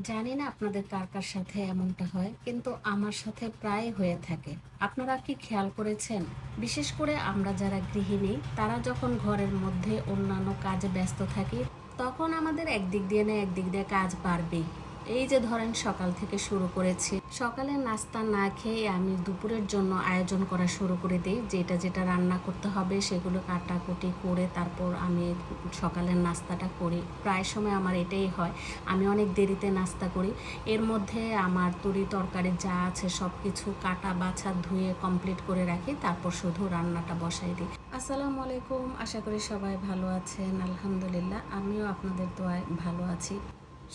জানি না আপনাদের কার কার সাথে এমনটা হয়, কিন্তু আমার সাথে প্রায় হয়ে থাকে। আপনারা কি খেয়াল করেছেন? বিশেষ করে আমরা যারা গৃহিণী, তারা যখন ঘরের মধ্যে অন্যান্য কাজে ব্যস্ত থাকি, তখন আমাদের একদিক দিয়ে না একদিক দিয়ে কাজ বাড়বেই। এই যে ধরেন সকাল থেকে শুরু করেছি, সকালে নাস্তা না খেয়ে আমি দুপুরের জন্য আয়োজন করা শুরু করে দিই। যেটা যেটা রান্না করতে হবে সেগুলো কাটাকুটি করে তারপর আমি সকালের নাস্তাটা করি। প্রায় সময় আমার এটাই হয়, আমি অনেক দেরিতে নাস্তা করি। এর মধ্যে আমার তরি তরকারি যা আছে সব কিছু কাটা বাছা ধুয়ে কমপ্লিট করে রাখি, তারপর শুধু রান্নাটা বসাই দিই। আসসালামু আলাইকুম, আশা করি সবাই ভালো আছেন। আলহামদুলিল্লাহ, আমিও আপনাদের দোয়ায় ভালো আছি।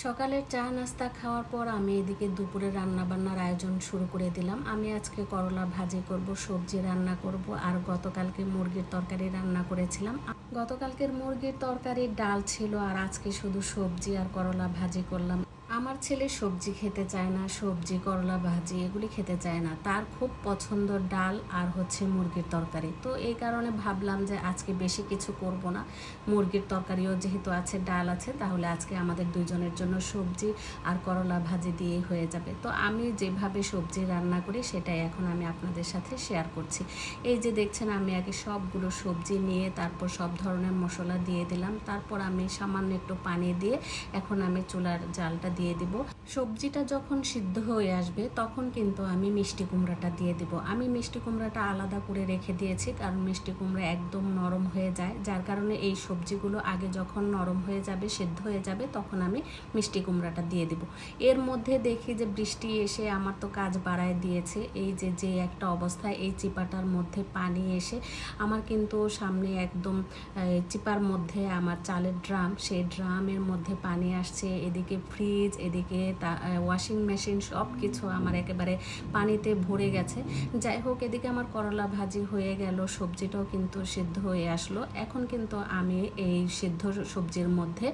সকালের চা নাস্তা খাওয়ার পর আমি এদিকে দুপুরে রান্না বান্নার আয়োজন শুরু করে দিলাম। আমি আজকে করলা ভাজি করব, সবজি রান্না করব, আর গতকালকে মুরগির তরকারি রান্না করেছিলাম। গতকালকের মুরগির তরকারির ডাল ছিল, আর আজকে শুধু সবজি আর করলা ভাজি করলাম। আমার ছেলে সবজি খেতে চায় না, সবজি করলা ভাজি এগুলি খেতে চায় না, তার খুব পছন্দ ডাল আর হচ্ছে মুরগির তরকারি। তো এই কারণে ভাবলাম যে আজকে বেশি কিছু করব না, মুরগির তরকারিও যেহেতু আছে, ডাল আছে, তাহলে আজকে আমাদের দুইজনের জন্য সবজি আর করলা ভাজি দিয়ে হয়ে যাবে। তো আমি যেভাবে সবজি রান্না করি সেটাই এখন আমি আপনাদের সাথে শেয়ার করছি। এই যে দেখছেন, আমি আগে সবগুলো সবজি নিয়ে তারপর সব ধরনের মশলা দিয়ে দিলাম, তারপর আমি সামান্য একটু পানি দিয়ে এখন আমি চুলার জালটা দিয়ে দিব। সবজিটা যখন সিদ্ধ হয়ে আসবে তখন কিন্তু আমি মিষ্টি কুমড়াটা দিয়ে দিব। আমি মিষ্টি কুমড়াটা আলাদা করে রেখে দিয়েছি, কারণ মিষ্টি কুমড়া একদম নরম হয়ে যায়, যার কারণে এই সবজিগুলো আগে যখন নরম হয়ে যাবে, সিদ্ধ হয়ে যাবে, তখন আমি মিষ্টি কুমড়াটা দিয়ে দিব। এর মধ্যে দেখি যে বৃষ্টি এসে আমার তো কাজ বাড়ায় দিয়েছে। এই যে যে একটা অবস্থায়, এই চিপাটার মধ্যে পানি এসে আমার কিন্তু সামনে একদম চিপার মধ্যে আমার চালের ড্রাম, সেই ড্রামের মধ্যে পানি আসছে। এদিকে ফ্রিজ, এদিকে ওয়াশিং মেশিন, সব কিছু আমার একেবারে পানিতে ভরে গেছে। যাই হোক, এদিকে আমার করলা ভাজি হয়ে গেল, সবজিটাও কিন্তু সিদ্ধ হয়ে আসলো। এখন কিন্তু আমি এই সিদ্ধ সবজির মধ্যে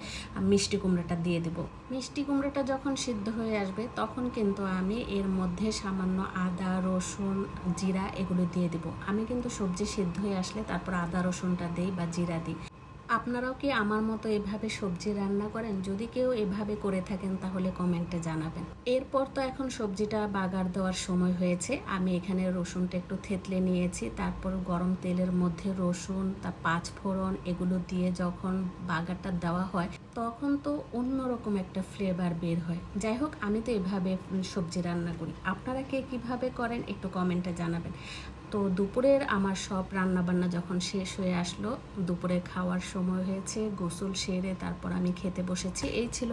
মিষ্টি কুমড়াটা দিয়ে দেব। মিষ্টি কুমড়াটা যখন সিদ্ধ হয়ে আসবে তখন কিন্তু আমি এর মধ্যে সামান্য আদা, রসুন, জিরা এগুলো দিয়ে দেব। আমি কিন্তু সবজি সিদ্ধ হয়ে আসলে তারপর আদা রসুনটা দিই বা জিরা দিই। আপনারাও কি আমার মতো এভাবে সবজি রান্না করেন? যদি কেউ এভাবে করে থাকেন তাহলে কমেন্টে জানাবেন। এরপর তো এখন সবজিটা বাগার দেওয়ার সময় হয়েছে। আমি এখানে রসুনটা একটু থেতলে নিয়েছি, তারপর গরম তেলের মধ্যে রসুন, পাঁচ ফোড়ন এগুলো দিয়ে যখন বাগারটা দেওয়া হয় তখন তো অন্যরকম একটা ফ্লেভার বের হয়। যাই হোক, আমি তো এভাবে সবজি রান্না করি। আপনারা কে কীভাবে করেন একটু কমেন্টে জানাবেন। তো দুপুরের আমার সব রান্নাবান্না যখন শেষ হয়ে আসলো, দুপুরে খাওয়ার সময় হয়েছে, গোসল সেরে তারপর আমি খেতে বসেছি। এই ছিল